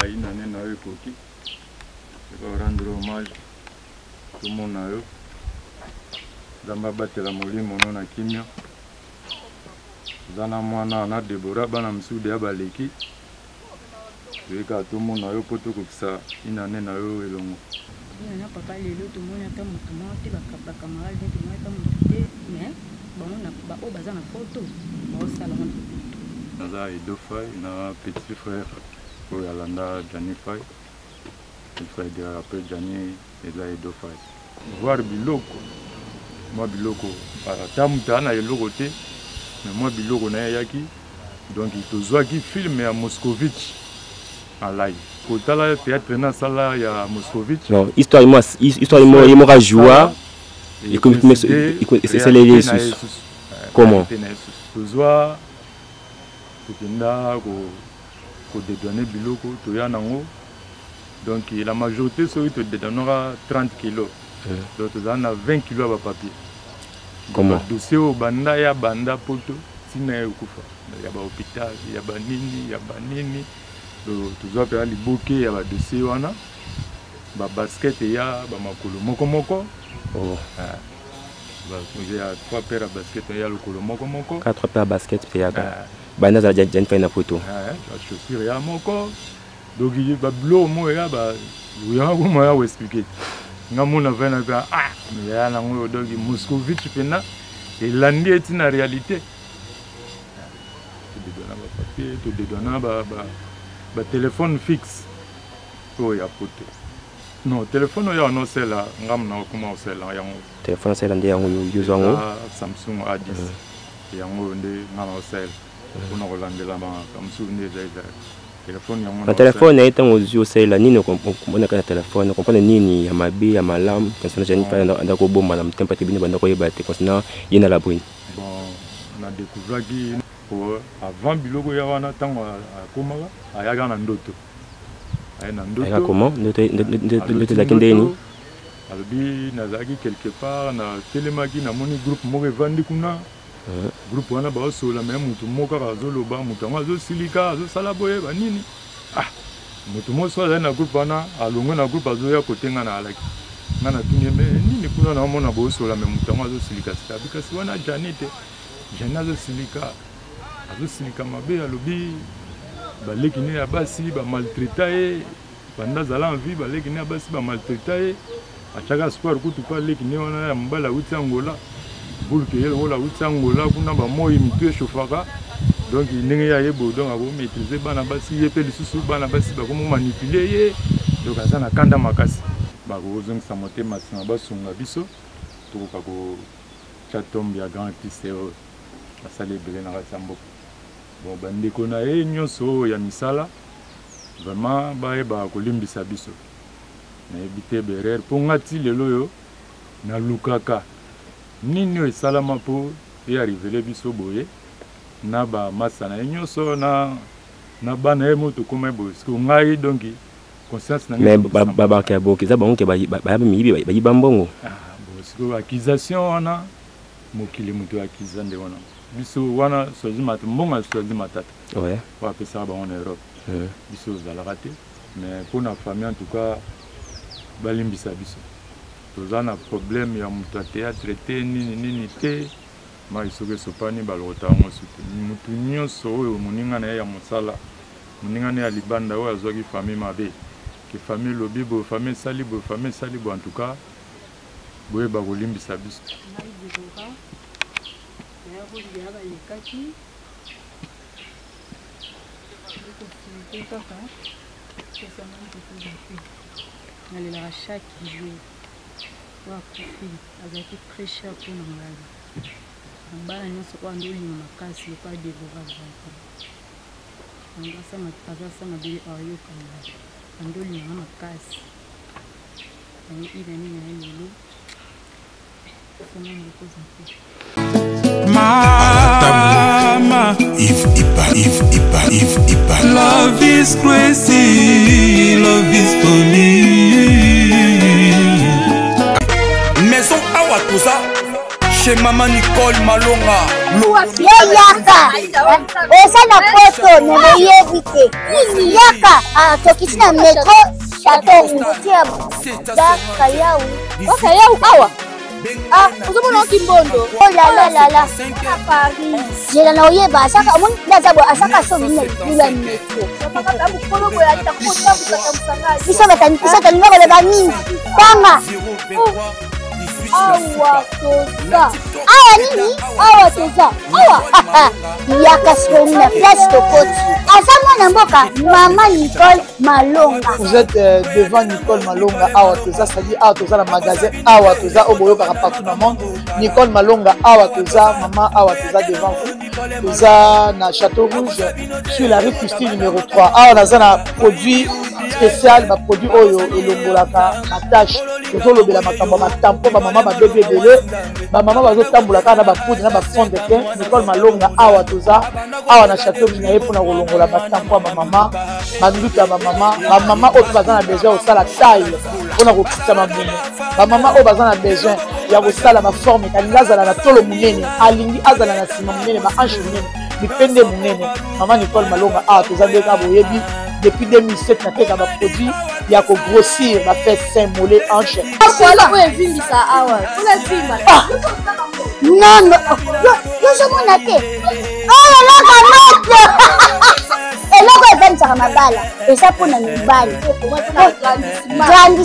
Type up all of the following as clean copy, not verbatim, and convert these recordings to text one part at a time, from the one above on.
une année na ekoki rendre hommage tout mon nayo zamba batela molimo na kimia zana mwana na Debora bana msude abaleki weka tout mon nayo poto kokisa une année nayo elongo na papa lelo tout mon ata mutu monte ba camarade tout mon ata mutu mais bon na ba o bazana photo ba salon naza Edofai na petit frère pour Yalanda Jani Fai. Il fait des rappels Jani et là Edofai. Voir biloko. Moi biloko. Tamuta na yeloko te. Mais moi biloko na yaki. Donc il te voit qui filme à Moscovitch en live. Kotala théâtre na sala ya Moscovitch. Non, histoire il m'aura joué. Et comme c'est les Jesus. Comment? Tu vois ko dédonner biloko to ya nango donc la majorité celui te dédonnera 30 kg donc tu as 20 kg à papier. Comment dossier au banda ya banda poto sina kufa ya ba hôpital ya ba nini tu dois faire les bouquets ya ba dossier wana ba basket ya ba makolo moko oh j'ai 3 paires à basket ya lokolo moko 4 paires à basket ya bana za Jani Fai na photo chaussure ya moko donc il ba blo mo ya ba ya ko mo ya expliquer ngamuna vena ka mais ya na ngo donc Moscovitch pena et landi est une réalité tu donnes ba papier tu donnes ba téléphone fixe oh ya photo non téléphone ya no sela ngamna kuma sela yango téléphone sela ndi yango yuzo yango Samsung A10 yango ndi ngama sela on a relandé là-bas, comme souvenir déjà. Le téléphone est aux yeux, c'est la nini, on a un téléphone, on comprend nini, à ma bille, à ma lame, quand on a Jani Fai, on a un bon madame, tempo de bine, on a un battu, concernant Yena la brune. Bon, on a découvert qu'avant Biloko Yawana, tant à Komala, à Yagan Ndoto. À comment? De la Kendeni? Albi, Nazaki, quelque part, na Télémagi, na moni groupe More Vandikuna. Groupe wana ba sola même mutu moka azolo ba mutu ngazo silika azo sala boye ba nini mutu mo so na groupe wana alongo na groupe azo ya kotenga na alaki ngana tunye me nini kuna na mona ba sola même mutu ngazo silika sita bikasi wana janite janazo silika mabe alobi ba lekine ya basi ba maltraiter banda zala envie ba lekine ya basi ba maltraiter achaka sport kutu pa lekine wana ya mbala utangola pour que la Outangola, kuna ba moi imité chauffaka donc il n'y a pas donc à maîtriser bana basi yepé le sous bana basi ba comment manipuler donc ça na kanda makasi ba ko zong samote masina ba sunga biso to ka ko chatom ya grand artiste a célébrer na rasambo bon bande ko na nyonso ya misala vraiment ba ko limbisa biso na ebité berer pour ngati lelo yo na lukaka nini esalama po e arriver biso boye na ba masana nyonso na bana moto comme bo parce que ngai donc conscience na mais baba ka boki za bango ke ba mibi ba bambongo parce que accusation wana mokili muto akiza nde wana biso wana sozi mat mbonga sozi matata ouais va pesa ba en Europe biso za la rater mais pour na famille en tout cas balimbisa biso tozana problème ya mutu théâtre te nini te ma isoke sopani balota ngo sutu mutu nyonso oyo moninga na ya mosala moninga na ya libanda oyo azwaki famille mabe ke famille lobibo famille salibo en tout cas boye ba kolimbisa biso chaque jour. Avec très cher pour nous. On va nous voir nous une casse pas de bourrage. On va ça ma belle ayo comme on doit lui une casse. On est Mama, if love is crazy, love is for me. Maison Awatusa, chez Maman Nicole Malonga. Yaka. Esa na poto ne moyebite. Yaka tokiti na metro Château Rouge. Daka yau. Oka yau awa. Uzomona Kimbondo. Oh là là. Paris. Je na oyeba asaka mon ndazabo asaka so mina lula metro. Isa tani ngaba ba nini. Tanga. Awa toza. Awa nini? Awa toza. Awa. Yaka soni na place de côte. Asama na mboka Maman Nicole Malonga. Vous êtes devant Nicole Malonga. Awa toza, c'est-à-dire awa toza la magasin. Awa toza au boyo partout dans le monde. Nicole Malonga. Awa toza, maman awa toza devant vous. Toza na Château Rouge sur la rue Custine numéro 3. Awa naza na produit spécial, ma produit oyo elongolaka attache. Tozolo bela makambo matampo ba maman ba bébé belé. Ba maman bazo tambolaka na ba poudre na ba fond de teint. Nicole Malonga awa toza. Awa na Château Rouge na yepo na kolongola batampo ba maman. Ba nduka ba maman oyo baza na besoin osala taille. Pona ko kitsa mabumu. Ba maman oyo baza na besoin ya kosala ma forme kalinga azala na tolo munene. Alingi azala na sima munene ba hanche munene. Bipende munene. Maman Nicole Malonga awa toza ndeka boyebi. Depuis 2007, na teka ba produit ya ko grossir ba fait sein mollet hanche. Voilà où est vindi ça awa. Pour la vimba. Non, yo je m'en atte. Oh là là, eloko ezanisaka mabala eza mpona mibali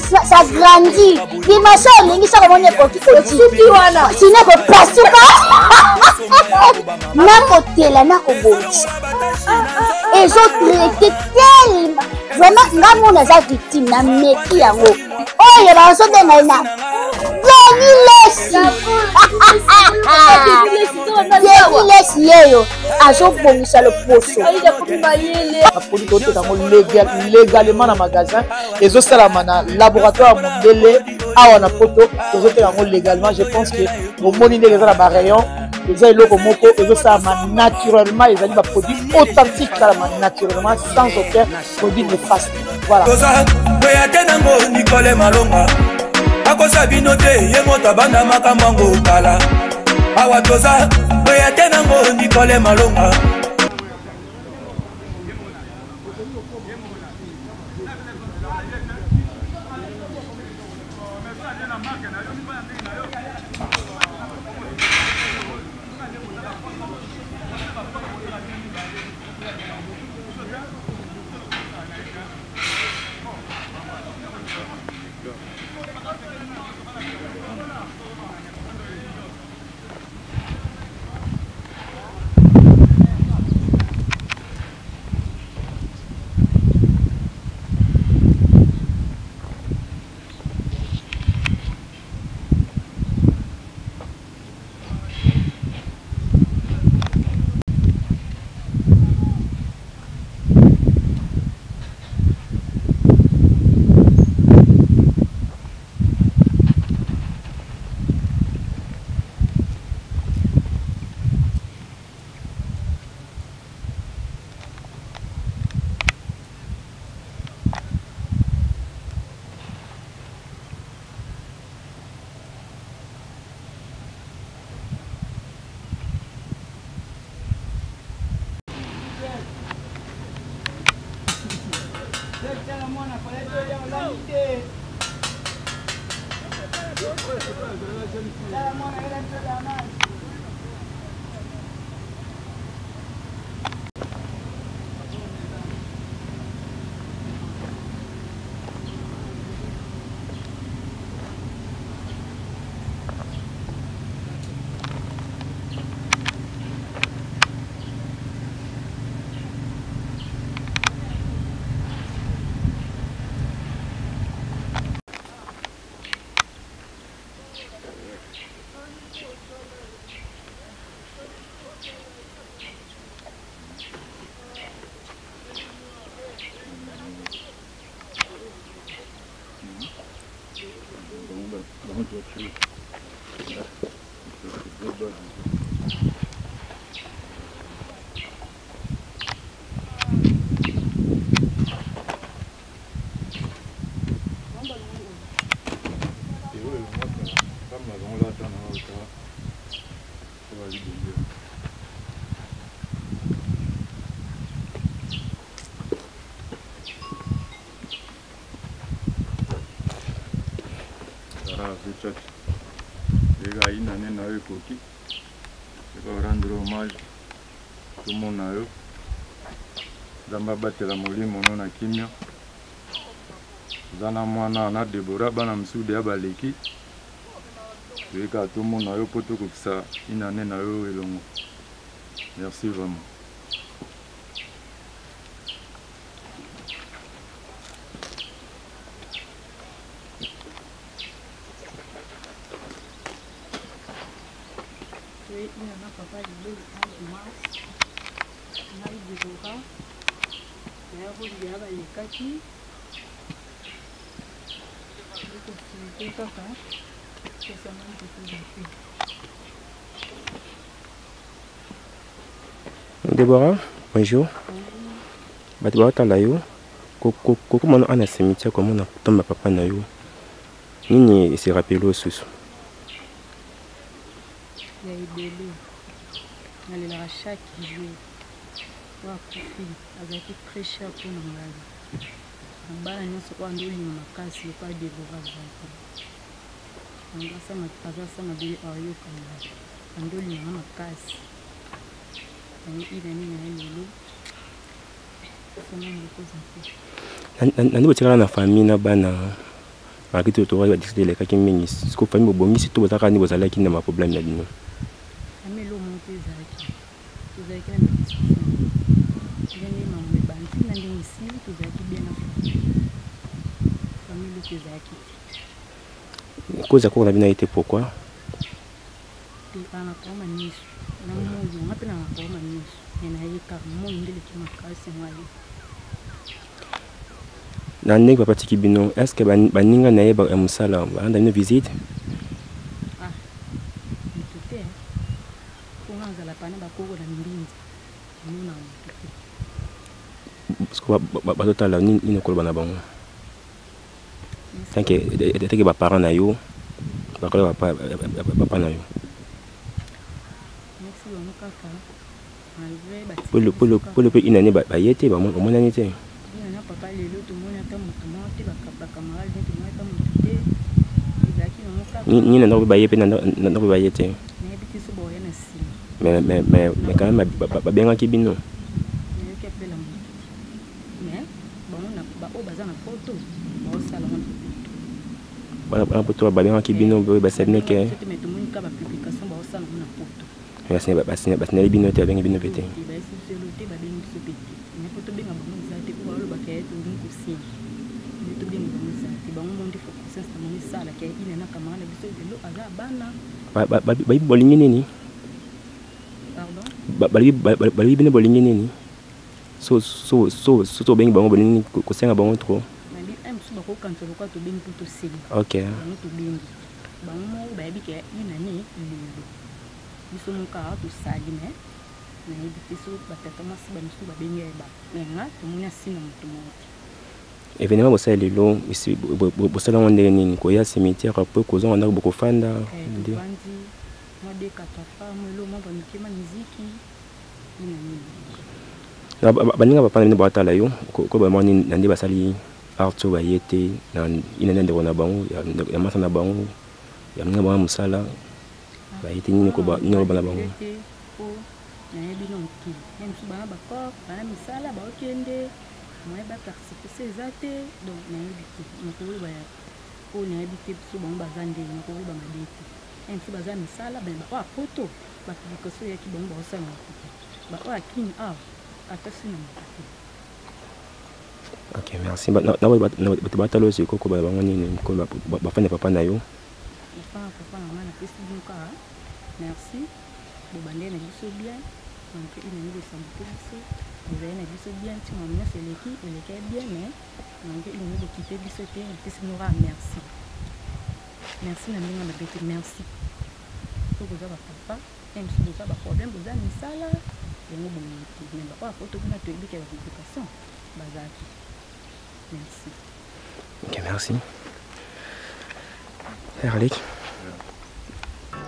ça grandit dimension olingi soko moni ekoki kosuki wana sine kopasuka nakotela nakobongisa ezotraite telema vraiment nga mona aza victime na meki yango oyo bazobenga na Lesi yeyo azobongisa loposo baproduit toteka yango légalement na magasin ezosalama na laboratoire mondele awa na poto tozoteka yango légalement. Je pense que omoni ndenge eza na barayon eza eloko moko ezosalama naturellement, ezali baproduit authentique salama naturellement sans aucun produit néfaste. Voilà. Nicole Malonga akosa bino te ye moto abanda makambo yango kala awa toza oya te nango Nicole Malonga. c'est chat. Les gars, il n'en est pas coquille. Je vais rendre hommage tout le monde. Zamba batela molimo na kimia. Zana mwana na Deborah bana msude ya baleki. Weka tout le monde na yo poto kokisa inane na yo elongo. Merci vraiment. Oui, il y a papa de mars. On a eu des orats. Il y a eu des kaki. Il y a eu des kaka. C'est ça même que tu as Deborah, bonjour. Batu batala yo. Koko mano ana cimetière comme on a tomba papa na yo. Nini se rappelé au sous. Il y a eu des loups. Il y a eu chaque jour. Il y a eu très cher pour nous. Il y a eu des gens qui pas de nani botikala na famille na bana bakiti to ba discuter le kaki mingi siko famille bobongi sito botaka ni bozalaki na ma problème na bino amelo monte zaki tozaki na discussion ngeni mamwe banti na ndenge isi tozaki bien na famille tozaki cause quoi na bino été pourquoi ana koma nisu na moyo ngapi na koma nisu ena yeka moyo ndele kimakasi ngwayo na ndenge papa tiki bino est-ce que baninga na yeba musala banda une visite ah tout est pour nza la pana bakoko na mbinzi nuna parce que batotala ni ko bana bango tant que ba parents na yo bakolo papa na yo merci on kaka malgré ba pour le une année ba yete ba mon année té papa lelo tout monde ata mutu mote ba camarade tout monde ata mutu té izaki no kaka ni na ba yepe na ba yete mais biti so boya na si mais quand même ba benga ki bino mais ke pela mutu mais bon na ba o bazana photo ba sala on ba photo ba benga ki bino ba sabne ke c'était mais tout monde ka ba publication ba sala on na photo merci ba sina bino té benga bino pété ba si c'est le té ba benga so pété mais photo benga ba muzate ko ba lo ba ke to ngi kusi mais to benga ba muzate ba monde focus sa mo sala ke ina na kamana biso de lo aga bana ba bolingi nini pardon ba bino bolingi nini so bengi bango bolingi ko senga bango trop mais bi am so ba ko kanto ko to bengi to seli OK ba to bengi ba mo ba bi ke ina ni lelo biso mo ka to sali mais na biso so ba tata masi ba biso ba bengi ba nga to mo na sina mutu mo événement bosala lelo isi bosala ndenge nini koya cimetière po kozonga ndako bokofanda ndi moi de katafa mo lo mo ba mikema muziki ina ni na baninga bapana bino batala yo ko ba moni nande basali arto ba yete na ina ndeko na bango ya masa na bango ya mninga ba musala ba yete nini ko ba nini ba na bango na yebi no ki même so bana ba ko bana misala ba okende moi ba participer ces até donc na yebi ki na ko ba o na yebi ki so ba bazande na ko ba madeti même so bazana misala ben ba photo ba publication ya ki ba osala ba o akini attention. OK, merci. Na batalo se ko ba bango nini ko ba fanya papa na yo. Papa na na pesi buka. Merci. Bo bande na biso bien. Donc il est niveau santé biso. Vous avez na biso bien, tu m'as mis c'est l'équipe, elle est bien mais donc il est niveau quitter biso te, pesi nora merci. Merci na ndinga na bete merci. Ko ko za papa, même si vous avez problème, vous avez misala. Merci. OK, merci. Herlik.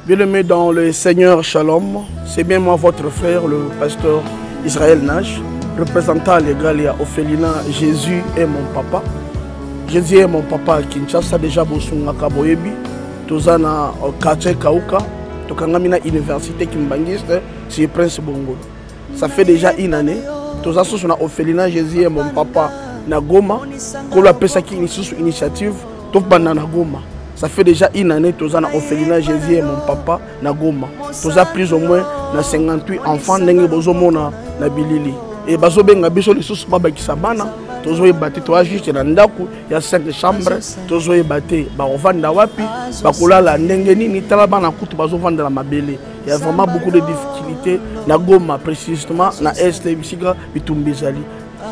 Bien-aimé dans le Seigneur Shalom, c'est bien moi votre frère, le pasteur Israël Nash, représentant légal à Ophelina. Jésus est mon papa. Jésus est mon papa à Kinshasa, déjà Bosungaka Boyebi. toza na quartier Kauka tokangami na université Kimbangiste c'est Prince Bongolo. Ça fait déjà une année toza sous na orphelinat Jésus et mon papa na Goma ko la pesa ki initiative to banda na Goma. Ça fait déjà une année toza na orphelinat Jésus et mon papa na Goma. Toza plus ou moins na 58 enfants ndenge bozomona na bilili. Et bazo benga biso lisusu baba kisabana tozo ebate to juste na ndako ya 5 chambres tozo ebate ba ovanda wapi bakolala ndenge nini tala bana kutu bazo vanda la mabele. Il y a vraiment beaucoup de difficultés na Goma précisément na est bisika bitumbizali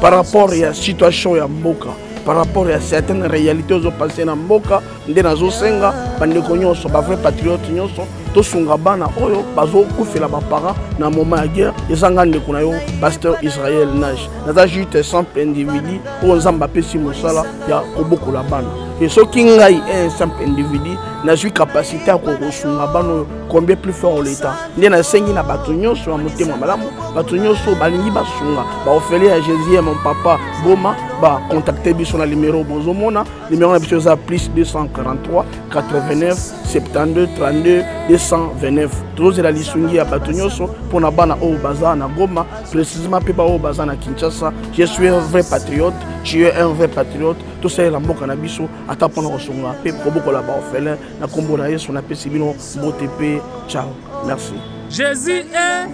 par rapport à la situation ya mboka par rapport à certaines réalités aux passées na mboka nde nazo senga bandeko nyonso ba vrai patriote nyonso to sunga bana oyo bazo kufela ba parents na moment ya guerre ezanga ndeko na yo pasteur Israël Nage naza juste simple individu o nzamba pesi mosala ya kobokola bana et ce qui ngai un simple individu na suis capacité à kosunga bana combien plus fort l'état nde na sengi na bato nyonso ya motema malamu bato nyonso balingi basunga ba ofele ya Jésus mon papa Goma ba contacter biso na numéro bozomona numéro na biso za plus 243 89 72 32 229 tous la lisungi ya bato nyonso pona bana o baza na Goma précisément pe ba o baza na Kinshasa. Je suis un vrai patriote, tu es un vrai patriote. Tout ça la mboka na biso ata pona kosunga pe koboko la ba ofele na kombo na Yesu na pesi bino motepe. Ciao, merci. Jésus est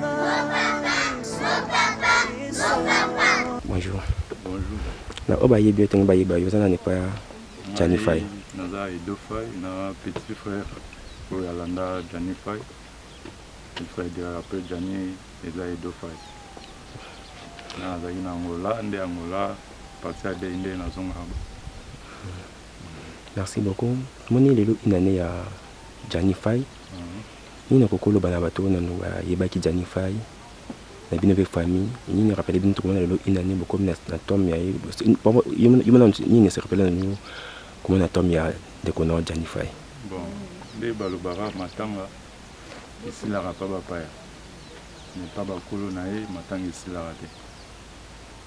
Bonjour. Bonjour. Na obaye bio teng baye bayo sana ne pa Janify. Naza Edofai na petit frère pour Yalanda Janify. Il frère de rappel Jani eza Edofai. Na za ina Angola nde Angola partir de inde na zonga. Merci beaucoup. Moni lelo inane ya Janify. Ni na kokolo bana bato na no yebaki Janify. Na bino be famille, ni ne rappelle bien tout le monde lelo inane beaucoup na tom ya yuma ni ne se rappelle nous comment na tom ya de kono Janify. Bon, les balobara matanga ici la rapa bapaya. Ne pas bakolo nae matanga ici la rate.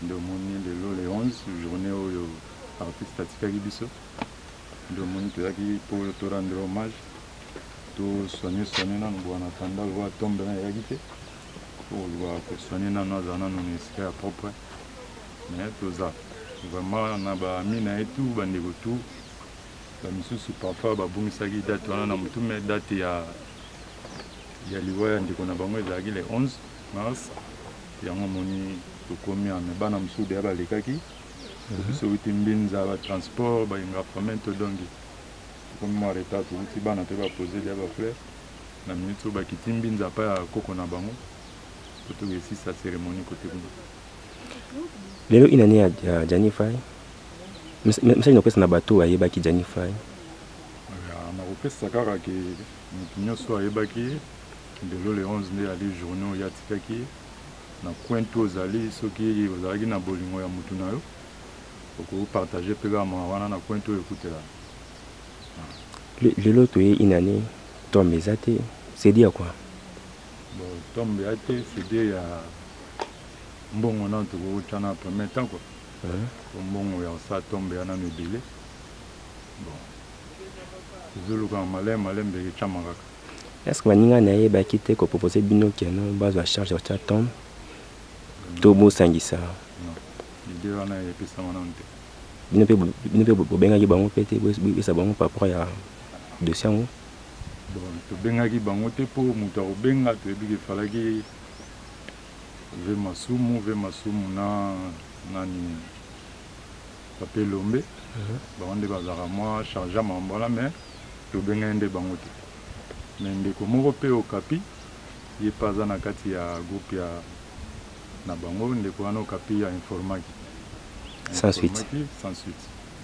De moni lelo le 11 journée au artiste atikaki biso. De moni tozaki pour te rendre hommage. To soigner na ngwana tanda lwa tombe na yagite. Pour lwa ko soigner na nazana no nisika propre. Mais toza vraiment na ba mina et tout bandeko tout. La misusu parfois babungisaki date wana na mutu mais date ya liwaya ndeko na bango ezalaki le 11 mars yango moni tokomi ame bana mosusu ya balekaki biso wuti mbinza batransport bayinga famento dongi tokomi mwa retard touti bana mpe bapose ya bafrère na minute oyo bakiti mbinza pa ya koko na bango po tokesisa cérémonie kote kuna Lelo inane ya Janify. Msali nopesa na bato ayebaki Janify. nakopesa kaka ke motu nyonso ayebaki lelo le 11 nde ali journée oyo atikaki na coin to ozali soki ozalaki na bolingo ya motu na yo okopartage mpe kaka mawa wana na coin to ekutela Lelo toye inane tombe eza te c'est dire quoi? Bon, tombe ya te c'est dire ya mbongo na tokokutya na premier temps quoi. Mbongo ya osa tombe ya nano ebele. Bon, ezoluka malem beke tyama kaka. Est-ce que baninga na ye baki te kopropose bino keno bazwa charge otya tombe to bosangisa? Non, ide wana epesama nano te. Bino mpe bobengaki bango mpe te besa bango par rapport ya dossier yango? Bon, tobengaki bango te mpo moto akobenga toyebi efalaki ve masumu na nani pape lombe bango nde bazalaka mwa charge ya mambo wana mais tobengai nde bango te mais ndeko moko mpe okapi ye mpe aza na kati ya groupe ya na bango ndeko wana okapi ya informaki sans suite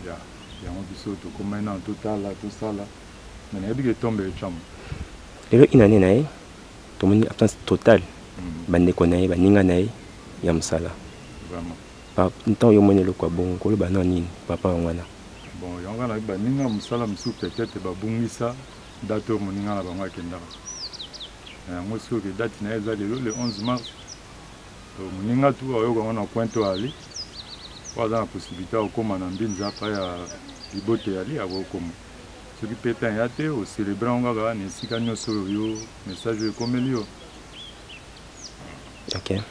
ya yango biso tokomai na tosala mais nayebi ke tombe etyama lelo inane na ye tomoni absence totale bandeko na ye baninga na ye ya mosala vraiment ntango yo moni eloko ya bongo koloba na nini papa wana? Bon, yango wana baninga mosala mosusu peut-être babungisa date oyo moninga na bango akendaka yango soki date na ye eza lelo le 11 mars moninga tu ayoka ngo na point oyo ali po aza na possibilité akokóma na mbinza pa ya libote yali akokóma soki mpe temps ya te océlébre yango kaka na esika nyonso oyo message oyo ekomeli yo. Ok.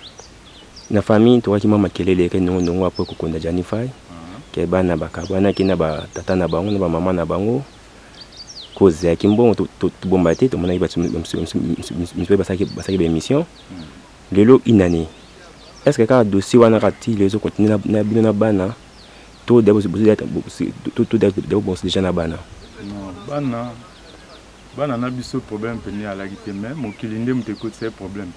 Na famille tokaki mwa makelele ke ndongo apres kokunda Janify ke bana bakabanaki na batata na bango na bamama na bango kozalaki mbongo tobomba te tomonaki bato basaki baémission lelo inani. Est-ce que kaka dossier wana kati lelo ezokontinue na bino na bana to debobonsi déjà na bana? Non, bana na biso problème pene alaki te me mokili nde moto ekotisa problème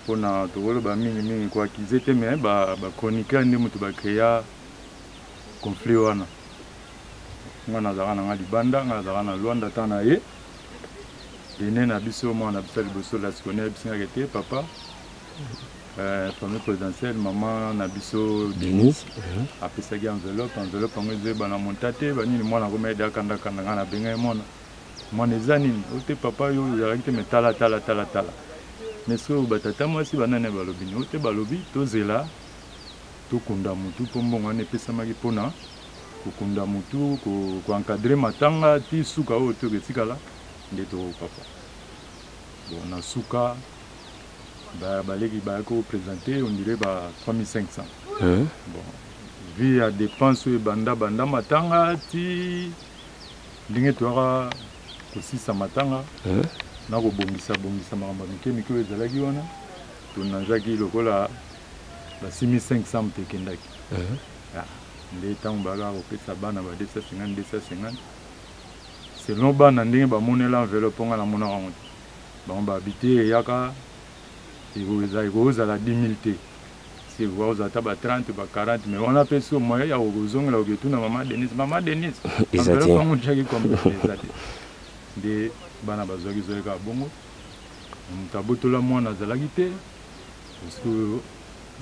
mpona tokoloba mingi kwa kize te me bachroniqueur nde moto bacréa conflit wana. Nga nazalaka na nga libanda, nga nazalaka na Luanda ta na ye ene na biso mwana biso liboso la sikone abisingaka te papa famille présidentielle mama na biso Denis apesaki enveloppe yango ezoyeba na monta te banini mwana ngoma ede akandakanda nga na bengai mwana eza nini ote papa yo ozalaki te me tala mais so batata mwasi banane balobi ni ote balobi tozela tokunda mutu mpo mbongo wana epesamaki mpona kokunda mutu koencadre matanga ti suka oyo toke etikala nde toko papa bon na suka baleki bayako présenter on dirait ba 3500 bon vu à dépense oyo banda matanga ti ndenge toyaka kosisa matanga na kobongisa makambo mike oyo ezalaki wana tonanzaki lokola ba 6500 moto ekendaki nde ntango bakaka kopesa bana ba 250 selon bana ndenge bamonela enveloppe nga namonaka yango te bango babite eyaka ekozala 10 000 te si ekozala ta ba 30 ba 40 mais wana mpe so moyen ya kokozongela oketuna mama Denis enveloppe yango tiaki kombe eza te nde bana bazwaki zoyeka bongo moto abotola mwana azalaki te parceke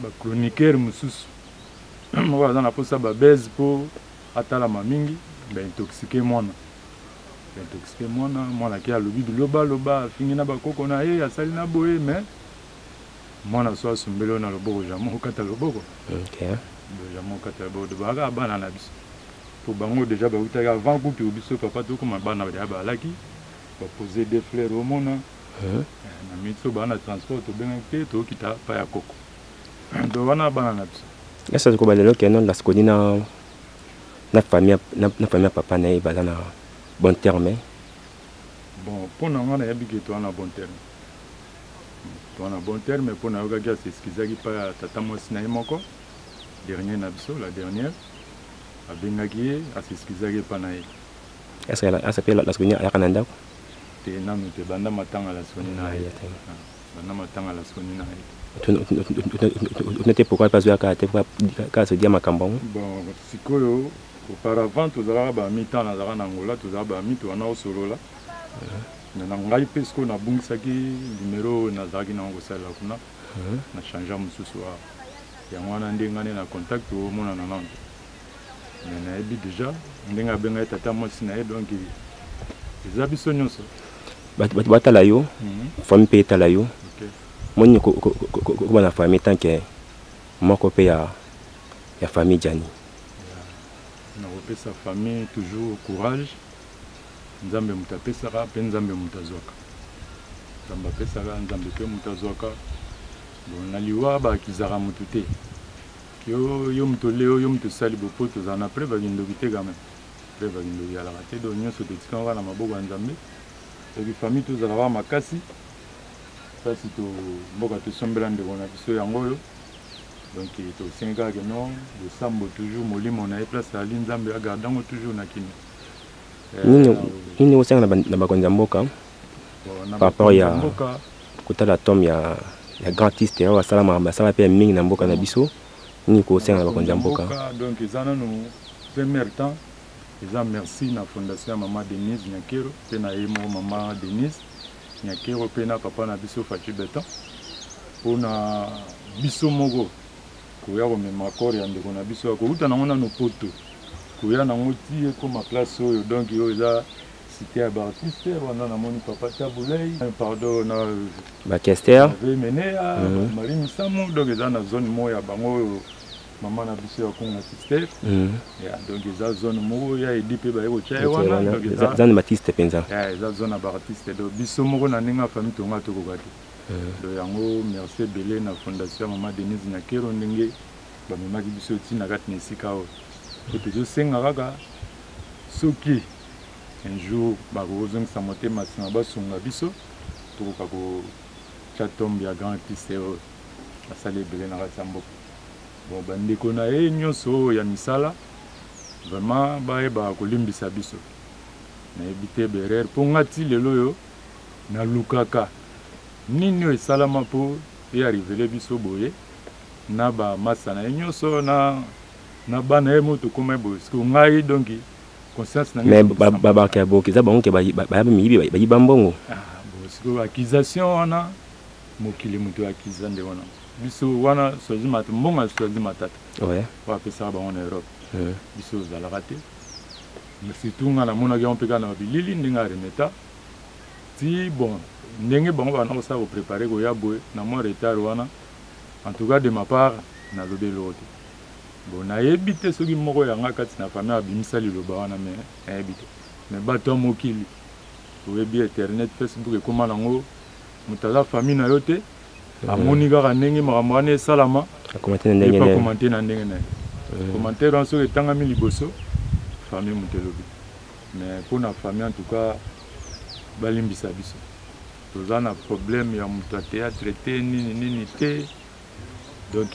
bachroniqueur mosusu moko aza na mposa babese mpo atalama mingi baintoxike mwana ke alobi bilobaloba afingi na bakoko na ye asali na boye mais mwana so asumbeli oyo na loboko jamai okata loboko jamai okata loboko bakaka bana na biso po bango deja bautaki avant kutu biso papa tokoma bana deja balaki bapose des fleurs omona na miso bana na transport tobengaki te tokita pa ya koko do wana bana na biso esa tokoba lelo ke non lasikoni na famille papa na ye baza na bon terme bon mpona nga nayebi ke toza na bon terme mpona yokaki aseskizaki mpa ya tata mwasi na ye moko dernier na biso la dernière abengaki ye aseskizaki mpa na ye asa mpe lasikoni ayaka na ndako te nanu te banda matanga lasikoni na ye te pourquoi pas zoyaka te kaka se dia makambo yango bon sikoyo auparavant tozalaka bami-temps nazalaka na ngola tozalaka bami towana osolola mais na ngai mpe sikoyo nabungisaki numero nazalaki nango kosalela kuna na changea mosusu yango wana nde ngai nde na contact omonana nano mais nayebi déjà ndenge abengai tata mwasi na ye donc eza biso nyonso bato batala yo famille mpe etala yo moni koba na famille tanke moko mpe ya famille Jani nakopesa famille toujours courage nzambe moto apesaka mpe nzambe moto azwaka nzambe apesaka nzambe mpe moto azwaka bon na liwa bakizaka motu te yo moto leo yo moto osali bopo tozala na pre bakindoki te quand même pre bakindoki alaka te do nyonso totikanga kaka na maboko ya nzambe soki famille tozalaka makasi kasi mboka tosombela ndeko na biso yango oyo donc tosengi kaka no bosambo toujours molimo na ye place ali nzambe agardango toujours na kini nini osenga na bakonzi ya mboka par rapport ya kotala tome ya grand artiste oyo basala mpe mingi na mboka na biso nini kosenga na bakonzi ya mboka donc eza nano premier temps eza merci na fondation ya mama Denise Nyakero mpe na ye moko mama Denise Nyakero mpe na papa na biso Fachi Beton mpona biso moko koya komema kore ya ndeko na biso akouta nango nano poto koya nango ti ekoma place oyo donc oyo eza cité ya baartiste wana namoni papa Tabulei pardon na bakester menea Marie Misamu donc eza na zone moko ya bango oyo maman na biso ya konga sister donc eza zone moko ya edi mpe baye kotia wana eza na batiste mpenza eza zone ya baartiste donc biso moko na ndenge ya famille tonga tokoka te donc yango merci ebele na fondation ya mama Denise Nyakero ndenge bamemaki biso ntina kati na esika oyo po tozosenga kaka soki un jour bakozongisa motema nsima basunga biso tokoka kotya tombe ya grand artiste oyo basali ebele na kati ya mboka bon bandeko na ye nyonso oyo ya misala vraiment bayebaka kolimbisa biso nayebi te berere mpo nga ti lelo oyo nalukaka nini oyo esalama mpo earivele biso boye na bamasa na ye nyonso na bana ye mo tokoma ye boye siko ngai donc conscience na mais babaki ya boki eza bango ke bayabi miyibi bayiba mbongo siko accusation wana mokili moto akiza nde wana biso wana sozi mata mbongo sozi matata bapesaka bango na Europe biso ozalaka te surtout nga namonaki yango mpe kaka na babilili ndenge aremeta ti bon ndenge bango bana kosala koprépare koya boye na mwa retard wana en tout cas de ma part nalobi eloko te bon nayebi te soki moko yanga kati na famille abimisa liloba wana me nayebi te me bato ya mokili oyebi internet Facebook ekoma nango moto aza famille na yo te amoni kaka ndenge makambo wana esalama epakomante na ndenge na ye commentaire wana soki etangami liboso famille moto elobi mais mpona famille en tout cas balimbisa biso toza na problème ya moto ya théâtre te nini te donc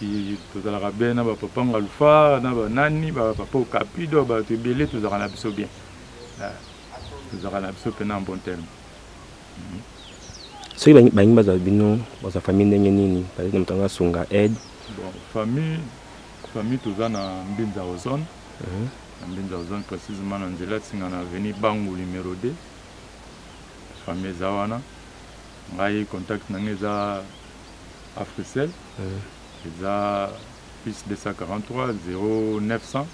tozalaka bien na bapapa Ngalufa na banani bapapa Okapido bato ebele tozalaka na biso bien tozalaka na biso mpe na bon terme soki balingi bazwa bino bazwa famille ndenge nini peut-être moto anga asunga aide bon famille toza na Mbinza Ozone na Mbinza Ozone précisément na nzela tinga na avenue Bangu numéro 2 famille eza wana ngai contact nange eza Africell eza plus 243 0900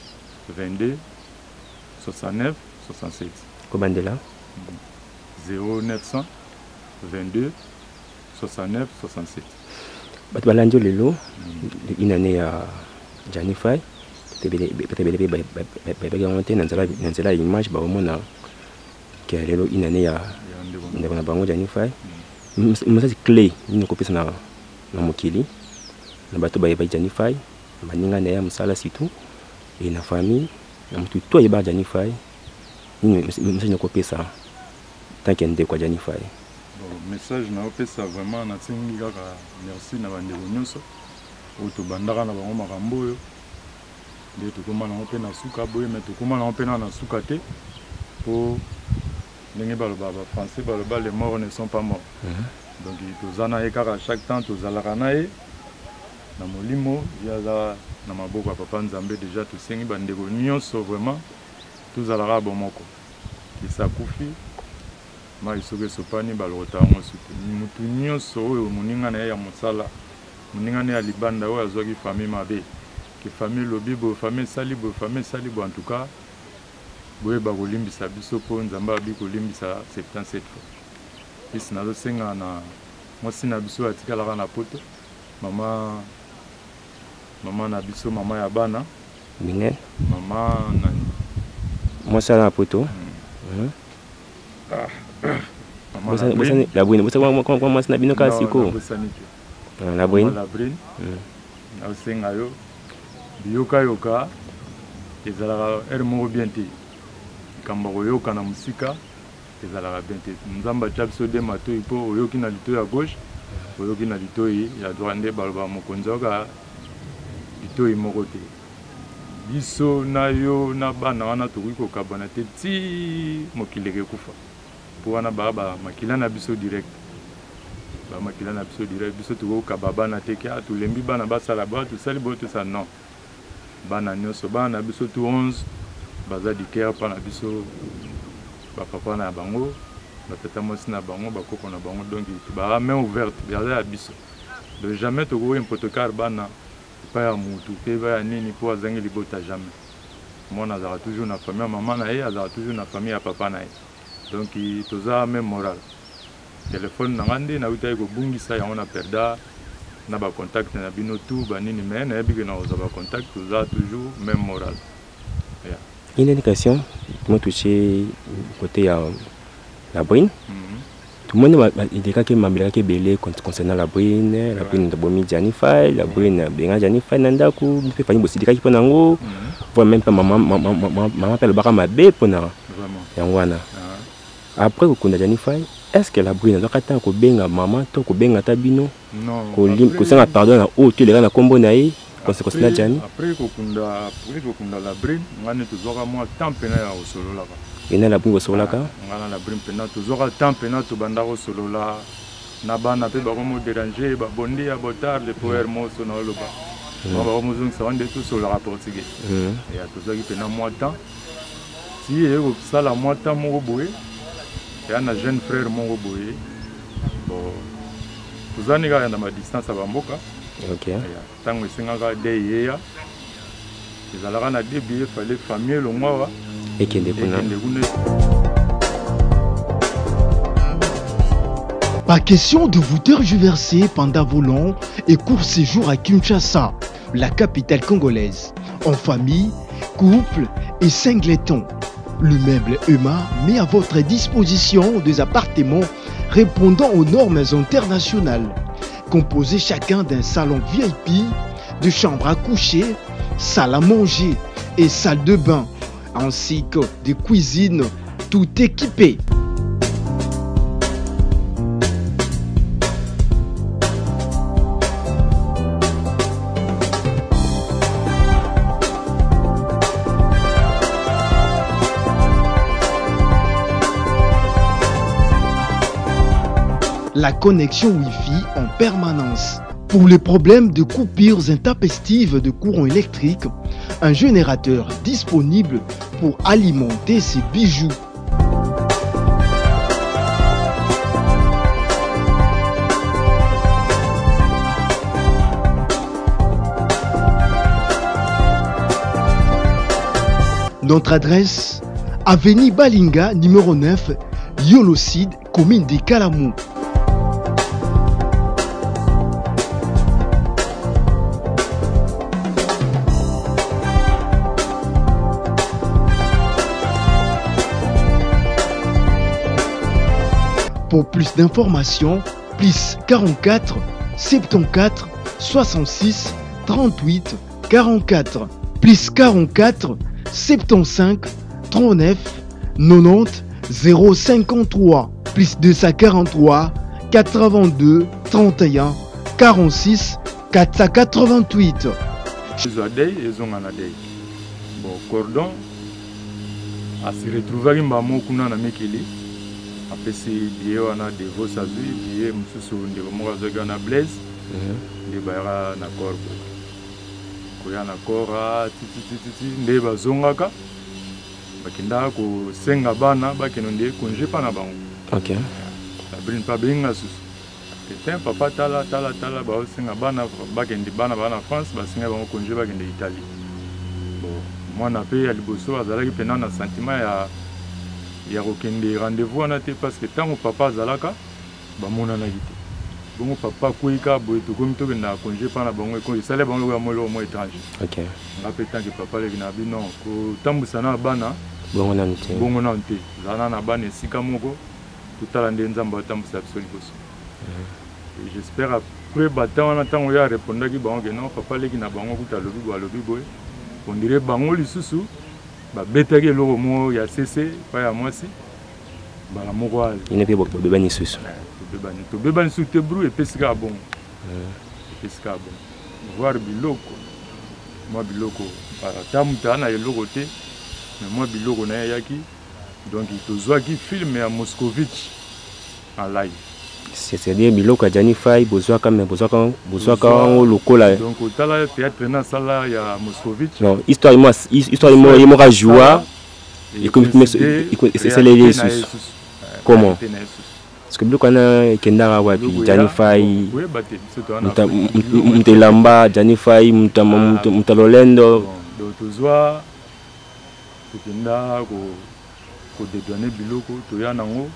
22 69 67 kobandela 0900 22 69 67 bato balandi lelo une année ya Janify peut-être bebe yango te na nzela ya image baomona ke lelo une année ya ndeko na bango Janify message clé nini okopesa na mokili na bato bayeba Janify na baninga na ya mosala surtout et na famille na motu to ayeba Janify nini message okopesa tant que ndeko Janify message na opesa vraiment natingi kaka merci na bandeko nyonso oyo tobandaka na bango makambo oyo nde tokóma nango mpe na suka boye me tokóma nango mpe na suka te mpo ndenge baloba bafrançais baloba les morts ne sont pas morts donc toza na ye kaka chaque temps tozalaka na ye na molimo ye aza na maboko ya papa Nzambe déjà tosengi bandeko nyonso vraiment tozalaka bomoko kisakufi mai soki esopani balokota yango sutu motu nyonso oyo moninga na ye ya mosala moninga na ye ya libanda oyo azwaki famille mabe ke famille lobi boye famille esali boye famille esali boye en tout cas boyeba kolimbisa biso mpo Nzambe abi kolimbisa 77 fois pisi nazosenga na mwasi na biso atikalaka na poto mama na biso mama ya bana Mingel mama nani mwasi ala na poto la brune kwa mwasi na bino kaka siko la brune naosenga yo biyokayoka ezalaka ere moko bien te likambo koyoka na mosika ezalaka bien te Nzambe atya biso de matoi mpo oyoki na litoi ya gauche oyoki na litoi ya droite nde baloba mokonzi oyoka litoi moko te biso na yo na bana wana tokoki kokabwana te ti mokili ekufa mpo wana bamakila na biso direct bamakila na biso direct biso tokokaba bana te ke tolembi bana basala boya tosali boyo tosala non bana nyonso bana na biso tu 11 baza dikere mpa na biso bapapa na bango batata mwasi na bango bakoko na bango donc baa main ouverte baza ya biso donc jamais tokoki impotokar bana epai ya mutu mpe epai ya nini mpo azangi libota jamais mwana azalaka toujours na famille ya mama na ye azalaka toujours na famille ya papa na ye donc toza même moral telefone na nga nde nauta ye kobungisa yango na perda na ba contact na bino tout ba nini mais na yebi que na oza ba contact toujours même moral. Une indication, tu m'as touché côté la brine. Tout le monde a dit que ma mère est belée concernant la brine de Bomi Janify, la brine de Janify Nandaku, il fait pas une bosse de Kiponango, voire même pas maman appelle Barama B pour na. Yangwana. Après qu'on a Janify, est-ce que la brine doit attendre que benga maman, toi que benga tabino? Non. Que ça pardon à haut tu les gars na combo naï. Après kokunda la brine, ngane tozora moi temps pena ya osolo la. Ina la brine osolo la ka? Ngana la brine pena tozora temps pena to banda osolo la. Na bana pe ba komo déranger ba bondi ya botar le poer moso na loba. Ba komo zong sa wande tout sur le portugais. Et à tozaki pena moi temps. Si e ko sala moi temps mo boye. Ya na jeune frère mo boye. Bon. Tozani ga na ma distance ba mboka. Ok. Tant que c'est un des hier, ils allaient à des billets, il fallait famille le mois. Et qui est Pas question de vous tergiverser pendant vos longs et courts séjours à Kinshasa, la capitale congolaise, en famille, couple et singleton. Le meuble EMA met à votre disposition des appartements répondant aux normes internationales. Composé chacun d'un salon VIP, de chambre à coucher, salle à manger et salle de bain, ainsi que de cuisine, tout équipé. La connexion Wi-Fi en permanence. Pour les problèmes de coupures intempestives de courant électrique, un générateur disponible pour alimenter ces bijoux. Notre adresse, avenue Balinga, numéro 9, Yolocide, commune de Kalamou. Pour plus d'informations, plus 44 74 66 38 44, plus 44 75 39 90 053, plus 243 82 31 46 488. Ils ont un bon cordon à se retrouver en Mamokuna na Mekili. Après c'est lié à des vos azui, lié mususu de morazaga na Blaise, de bara na corpo. Koya na kora titi nde bazongaka. Bakinda ko senga bana bakenonde konje pa na bango. OK. La brine pa benga susu. C'était papa tala ba senga bana bakende bana bana France ba senga bango konje bakende Italie. Bon, moi na pe ya liboso azalaki pena na sentiment ya kokende rendez-vous wana te parce que tant papa azalaka bamonana kite. Bongo papa koyika boye tokomi tokenda konje pa na bango ko isale bango ya molo mo étranger. OK. Ngape tant que papa leki na bino ko tambusa na bana bongo nante. Bongo nante. Zana na bana esika moko tutala nde nzamba tambusa biso liboso. Et j'espère après bata wana tango ya répondre ki bango que non papa leki na bango kuta lobi boye. On dirait bango lisusu ba betaki loko mo ya cc pa ya mwasi bala moko ali ine pe bebani susu to bebani su te bru et pesika bon voir biloko moi biloko para tamuta na eloko te mais moi biloko na yaki donc il tozwaki film ya Moscovitch en live. C'est-à-dire biloko Janify bozwaka lokola. Donc otala théâtre na sala ya Moscovitch. Non, histoire mo joie et comme c'est les Jesus. Comment? Parce que biloko na kendara wapi Janify. Mtelamba Janify mtalolendo. Donc tozwa kenda ko dédouaner biloko to ya nango.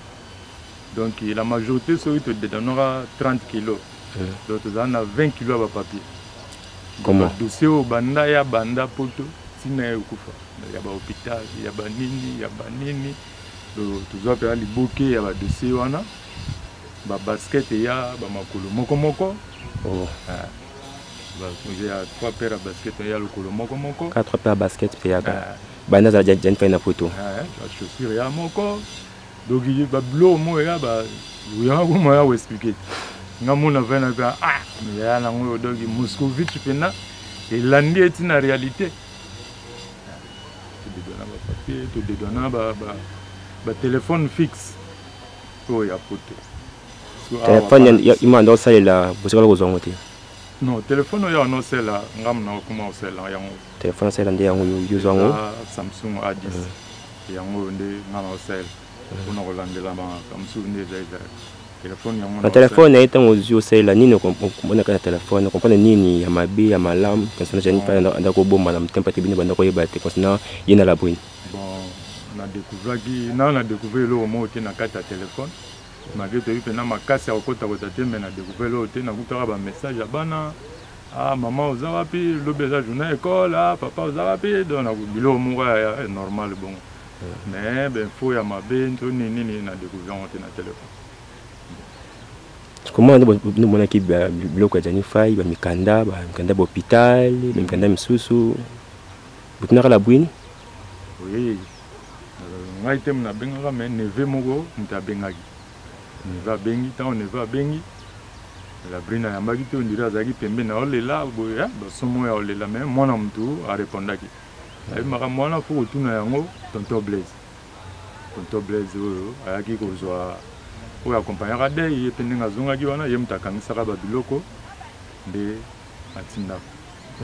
Donc la majorité se te donnera 30 kilos. donc tu as 20 kilos de papier. Comment? Dossier au banda ya banda poto tina okufa. Il y a hôpital, il y a banini, il y a banini. Tu as fait les bouquets, il y a dossier wana. Ba basket ya ba makolo moko moko. Oh. Il y a 3 paires de basket, il y a le colo moko moko. 4 paires de basket, il y a banda za jan fait na photo. Chaussures ya moko. Donc il y a bleu mo ya ba ya comment ya expliquer. Ngamuna vena ba mais ya na ngo donc Moscovitch pena et l'andi est une réalité. Tu donnes ba papier, tu donnes ba téléphone fixe. Oh ya pote. Téléphone il m'a donné ça là, vous savez quoi vous non, téléphone ya no sela ngam na kuma sela yango. Téléphone sela ndi yango yuzango Samsung A10. Yango ndi ngana sela. Kuna kolandela ma Samsung ndi zaida. Téléphone yango. Na téléphone na etango yo sela nini kompona kana téléphone, kompona nini ya mabi ya malam, kana jani pa nda ko bomba na mtempa tibini banda ko yebate konsina yena la brune. Bon, na découvert le mot qui na carte téléphone. Malgré que tu as ma casse à côté de mais na découvert l'autre na kuta ba message abana maman aux arapi le beza journée école papa aux arapi donc na bilo moura normal bon mais ben faut ya mabe nini na découvert on na téléphone. Comment nous mon équipe bloc à Janify ba mikanda hôpital ba mikanda misusu butuna la brune. Oui ngai tem na benga mais neve mogo mtabengaki. On va bengi, on va bengi. La brine a magité, on dirait Zagi Pembe na olela, boya, basomo ya olela mais moi na mtu a répondaki. Ai mara mwana faut retourner yango tonton Blaise. Tonton Blaise ayaki kozwa o accompagner de ye penenga zonga ki wana ye mtakangisa ka babiloko de atinda.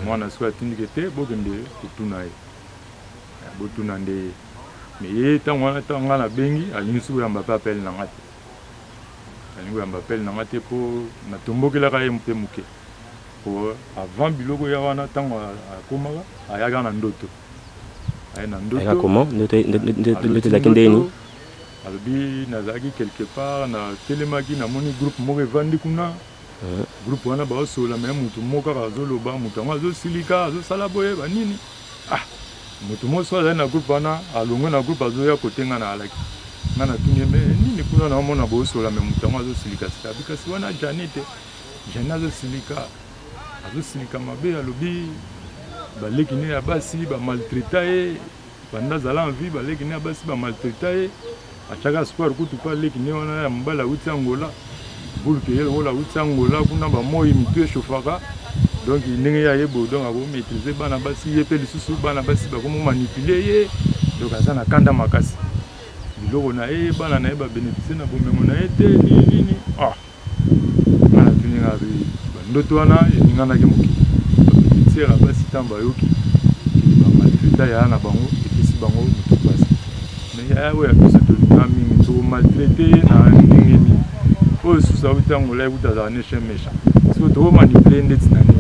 Mwana so atindike te bokende kutuna ye. Botuna nde mais ye tangwana tangana bengi alinsu ya mbapa appel na ngati. Je m'appelle Namate pour na tomboki la kaye mpe muke pour avant biloko ya wana tango akomaka ayaga na ndoto ay na ndoto ayaga comment ndoto la kendeni albi nazaki quelque part na telemaki na moni groupe moko evandi kuna groupe wana ba sola mais mutu moko azoloba mutu azo silika azo sala boye ba nini mutu mo so na groupe wana alongo na groupe azo ya kotenga na alaki ngana tunyeme nini kuna na mona bo sola mais mutu azo silika sita bikasi wana janete jana azo silika mabe alobi baleki ne ya basi ba maltraiter banda zala envie baleki ne ya basi ba maltraiter achaka sport kutu pa leki ne wana ya mbala uti Angola bulke yele wala uti Angola kuna ba moyi mitu eshofaka donc ndenge ya yebo donc abo maîtriser bana basi yepe lisusu bana basi ba komo manipuler ye donc azana kanda makasi biloko na ye bana na ye ba bénéficier na bomengo na ye te nini ngana tuni ngabi ndoto wana ningana ke moki tira basi tamba yoki ba maltraiter ya na bango ekisi bango mutu basi mais ya we abiso to mingi to maltraiter na ndingeni o susa utango la utaza ne shemesha so to manipuler ndeti na ni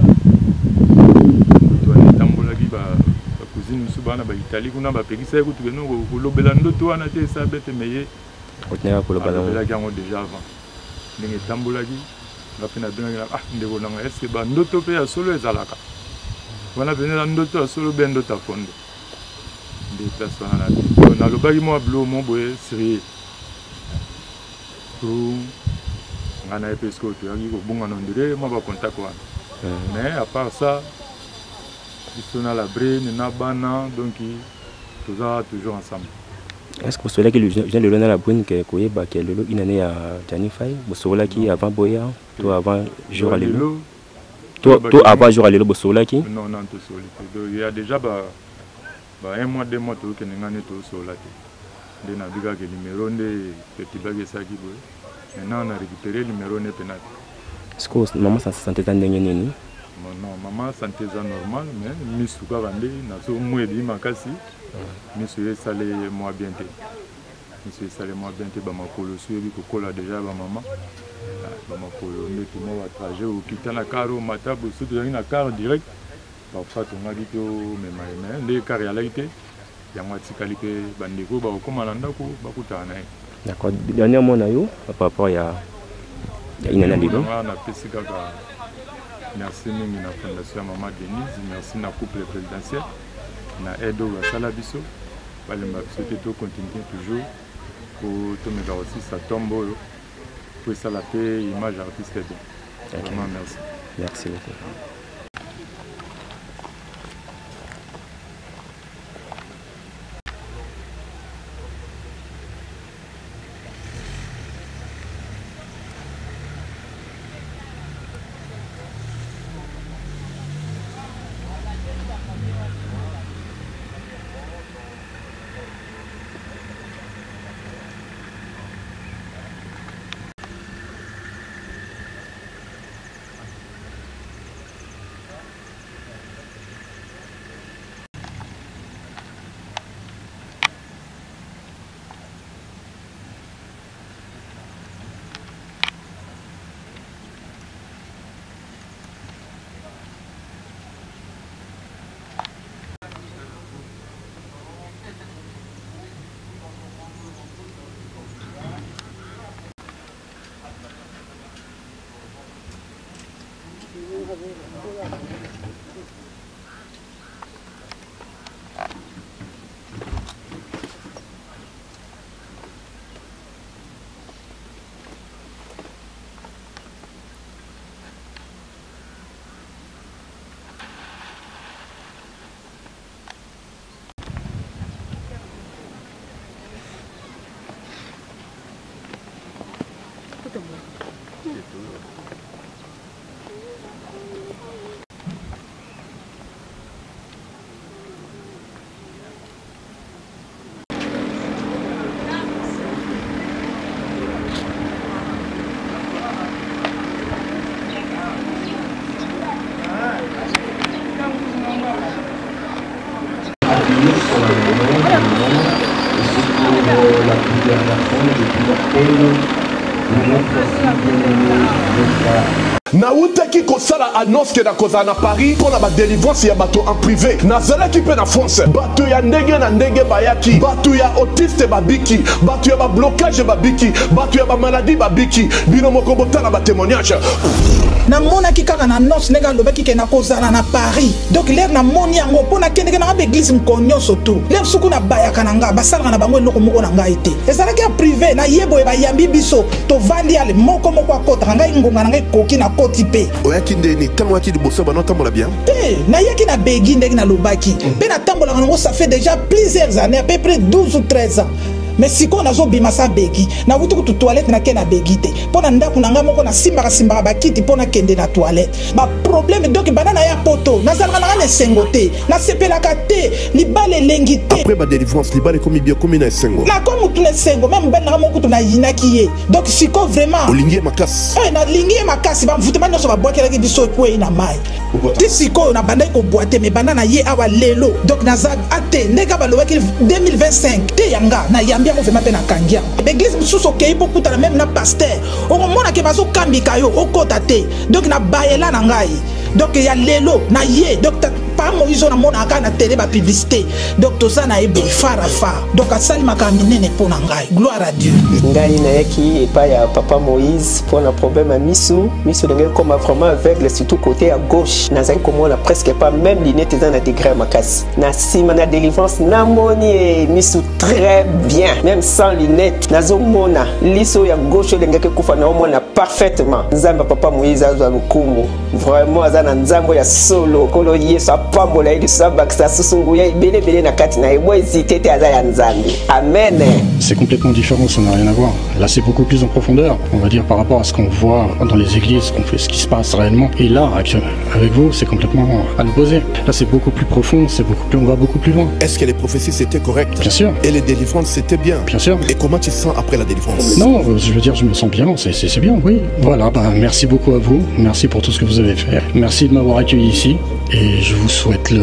to ani tambola ki ba cousine subana ba Italie kuna ba pekisa ku tukeno ko lobela ndoto wana te sa bete meye otnera ko lobela la gango déjà avant ndenge tambola ki ngapena benga ndeko nanga est-ce ba ndoto pe ya solo ezalaka wana venela ndoto ya solo be ndoto fondo des personnes na lobaki mo blo mo boye sérieux pour ngana epesko to yangi ko bunga no ndire mo ba contact wana mais à part ça ils sont à l'abri na bana donc tous toujours ensemble. Est-ce que vous savez que le jeune de l'honneur la brune que koyeba que le une année à Janify vous savez qui avant boya toi avant jour à l'élo toi avant jour à l'élo vous savez qui non tout solide il y a déjà un mois 2 mois to ke ngane to solate de na biga ke numéro nde petit bagage ça qui boy maintenant on a récupéré le numéro ne penat est-ce que maman ça santé tan ndenge nini non maman santé ça normal mais misuka bande na so mwebi makasi monsieur salé moi bien te monsieur salé moi bien te ba makolo suyebi ko kola déjà ba maman ba makolo ne tout mo va trajet au kitana karo matabu surtout na car direct parfois on a dit que mais les carrières là étaient il y a moi tikali pe bandeko ba ko malanda ko ba kutana d'accord dernièrement na yo par rapport inana lelo napesi kaka merci mingi na fondation ya Mama Denise, merci na couple présidentiel na aide oyo basala biso balemba biso te tocontinue toujours po tomeka aussi sa tombe oyo po esala pe image artiste bien. Vraiment merci. Merci beaucoup. nautaki kosala annonce ke nakozala na Paris mpona badelivrance ya bato en privé nazalaki mpe na France bato ya ndenge na ndenge bayaki bato ya autiste babiki bato ya bablocage babiki bato ya bamaladi babiki bino moko botala batémoignage namonaki kaka na annonce ndenge alobaki ke nakozala na Paris donc lere namoni yango mpo nakendeke nanga baeglise moko nyonso tu lere suku nabayaka na nga basalaka na bango eloko moko na ngai te ezalaki ya privé nayeboye bayambi biso tovandi ale moko akotaka ngai ngonga na ngai koki na koti mpe oyaki ndeni ntango oyaki liboso banotambola bien te nayaki na begi ndenge nalobaki mpe natambolaka nango ça fait déjà plusieurs années à peu près 12 ou 13 ans mais sikoyo nazobima sa begi nawuti kutu toilette nake na begi te mpo na ndako na ngai moko nasimbaka bakiti mpo nakende na toilette baproblème donc bana na ya poto nazalaka na nga na esengo te nasepelaka te libala elengi te après badelivrance libala ekomi bien komi na esengo nakomi mutu na esengo me mobali nanga moko kutu nayinaki ye donc sikoyo vraiment olingi ye makasi nalingi ye makasi bamvutema nyonso babwakelaki biso ekwei na mai ti sikoyo nabandaki kobwa te me banda na ye awa lelo donc naza ate ndenge balobaki 2025 te yanga nayambi yango vraimen mpe nakangi yango baeglise mosusu okei mpo kutana meme na paster okomonake bazokambika yo okota te donc nabayela na ngai donc ya lelo na ye donc pa Moïse namona kaka na télé bapublicité donc toza na ye boye farafa donc asalimaka minene mpo na ngai gloire à Dieu ngai nayaki epai ya papa Moïse mpona problème ya miso ndenge koma vraiment aveugle surtout côté à gauche nazali komona presque pas même lunette eza na degré ya makasi na nsima na délivrance namoni miso très bien même sans lunette nazomona liso ya gauche elengaki kufa naomona parfaitement nzambe ya papa Moïse azwa lokumu vraiment aza na nzambo ya solo kolo yesu apambola ye liso abakisa susungu ya ebelebele na kati na ye mo hésité te aza ya nzambe amen. C'est complètement différent, ça n'a rien à voir. Là c'est beaucoup plus en profondeur, on va dire, par rapport à ce qu'on voit dans les églises, ce qui se passe réellement. Et là avec vous c'est complètement à l'opposé. Là c'est beaucoup plus profond, on va beaucoup plus loin. Est-ce que les prophéties c'était correct? Bien sûr. Et les délivrances c'était bien? Bien sûr. Et comment tu te sens après la délivrance? Non, je veux dire je me sens bien, c'est bien, oui. Voilà, merci beaucoup à vous, merci pour tout ce que vous avez fait. Merci de m'avoir accueilli ici et je vous souhaite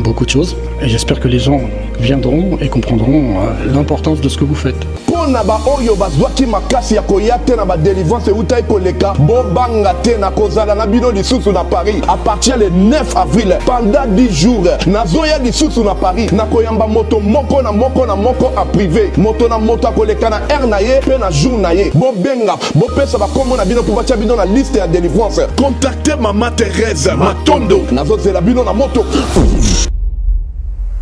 beaucoup de choses et j'espère que les gens viendront et comprendront l'importance de ce que vous faites. pona ba oyo bazwaki makasi ya koya te na ba délivrance euta ekoleka bobanga te na kozala na bino lisusu na Paris à partir le 9 avril pendant 10 jours nazoya lisusu na Paris na koyamba moto moko na moko en privé moto na moto akoleka na air na ye pe na jour na ye bobenga bopesa bakombo na bino po batia bino na liste ya délivrance contactez Mama Thérèse Matondo nazozela bino na moto